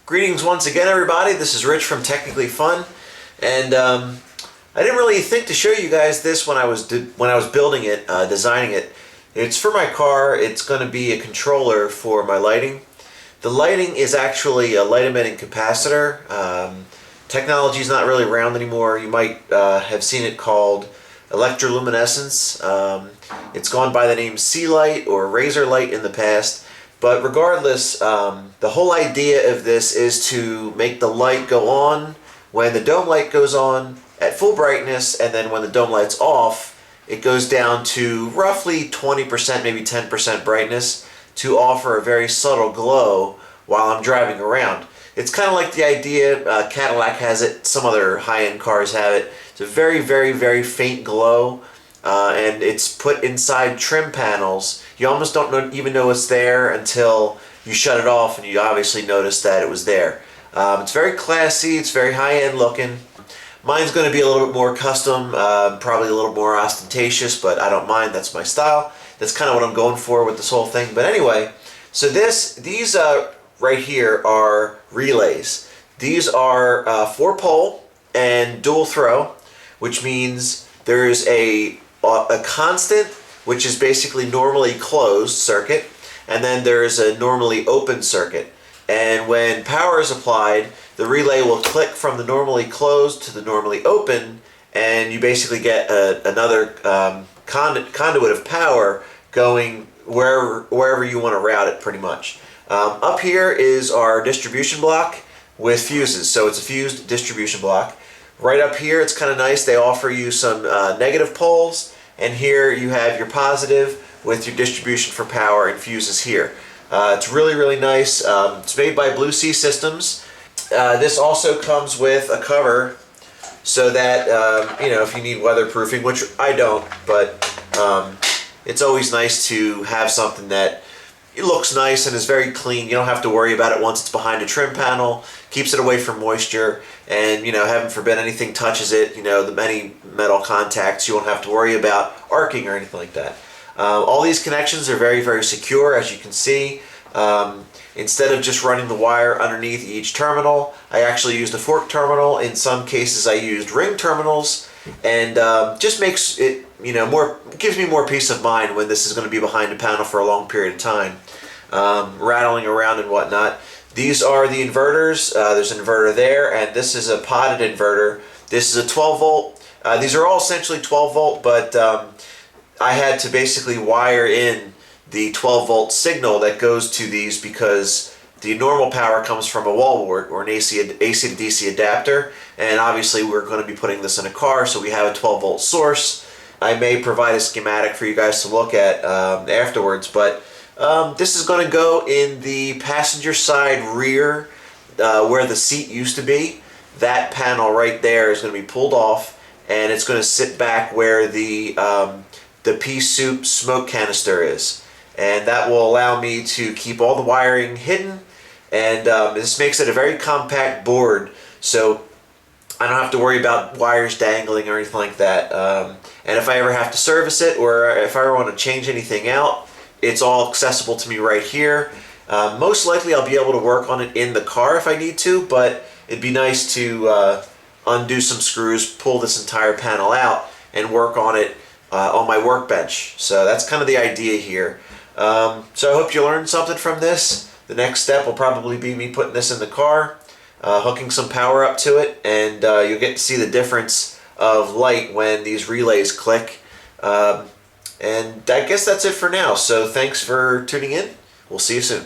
Greetings once again, everybody. This is Rich from Technically Fun, and I didn't really think to show you guys this when I was building it, designing it. It's for my car. It's going to be a controller for my lighting. The lighting is actually a light emitting capacitor. Technology is not really around anymore. You might have seen it called Electroluminescence. It's gone by the name Sea Light or Razor Light in the past. But regardless, the whole idea of this is to make the light go on when the dome light goes on at full brightness, and then when the dome light's off, it goes down to roughly 20%, maybe 10% brightness to offer a very subtle glow while I'm driving around. It's kind of like the idea, Cadillac has it, some other high-end cars have it. It's a very, very, very faint glow. And it's put inside trim panels. You almost don't even know it's there until you shut it off, and you obviously notice that it was there. It's very classy, it's very high-end looking. Mine's going to be a little bit more custom, probably a little more ostentatious, but I don't mind, that's my style. That's kind of what I'm going for with this whole thing. But anyway, so these right here are relays. These are 4-pole and dual throw, which means there's a constant, which is basically normally closed circuit, and then there's a normally open circuit. And when power is applied, the relay will click from the normally closed to the normally open, and you basically get another conduit of power going wherever you want to route it, pretty much. Up here is our distribution block with fuses, so it's a fused distribution block. Right up here, it's kind of nice. They offer you some negative poles, and here you have your positive with your distribution for power and fuses here. It's really, really nice. It's made by Blue Sea Systems. This also comes with a cover so that, if you need weatherproofing, which I don't, but it's always nice to have something that it looks nice and is very clean. You don't have to worry about it once it's behind a trim panel. Keeps it away from moisture, and heaven forbid anything touches it, the many metal contacts, you won't have to worry about arcing or anything like that. All these connections are very, very secure, as you can see. Instead of just running the wire underneath each terminal, I actually used a fork terminal. In some cases I used ring terminals, and just makes it gives me more peace of mind when this is going to be behind a panel for a long period of time, rattling around and whatnot. These are the inverters. There's an inverter there, and this is a potted inverter. This is a 12 volt. These are all essentially 12 volt, but I had to basically wire in the 12 volt signal that goes to these because the normal power comes from a wallboard or an AC to DC adapter, and obviously we're going to be putting this in a car, so we have a 12 volt source. I may provide a schematic for you guys to look at afterwards, but this is going to go in the passenger side rear where the seat used to be. That panel right there is going to be pulled off, and it's going to sit back where the pea soup smoke canister is, and that will allow me to keep all the wiring hidden, and this makes it a very compact board, so I don't have to worry about wires dangling or anything like that. And if I ever have to service it, or if I ever want to change anything out, it's all accessible to me right here. Most likely I'll be able to work on it in the car if I need to, but it'd be nice to undo some screws, pull this entire panel out, and work on it on my workbench. So that's kind of the idea here. So I hope you learned something from this. The next step will probably be me putting this in the car, hooking some power up to it, and you'll get to see the difference of light when these relays click. And I guess that's it for now. So thanks for tuning in. We'll see you soon.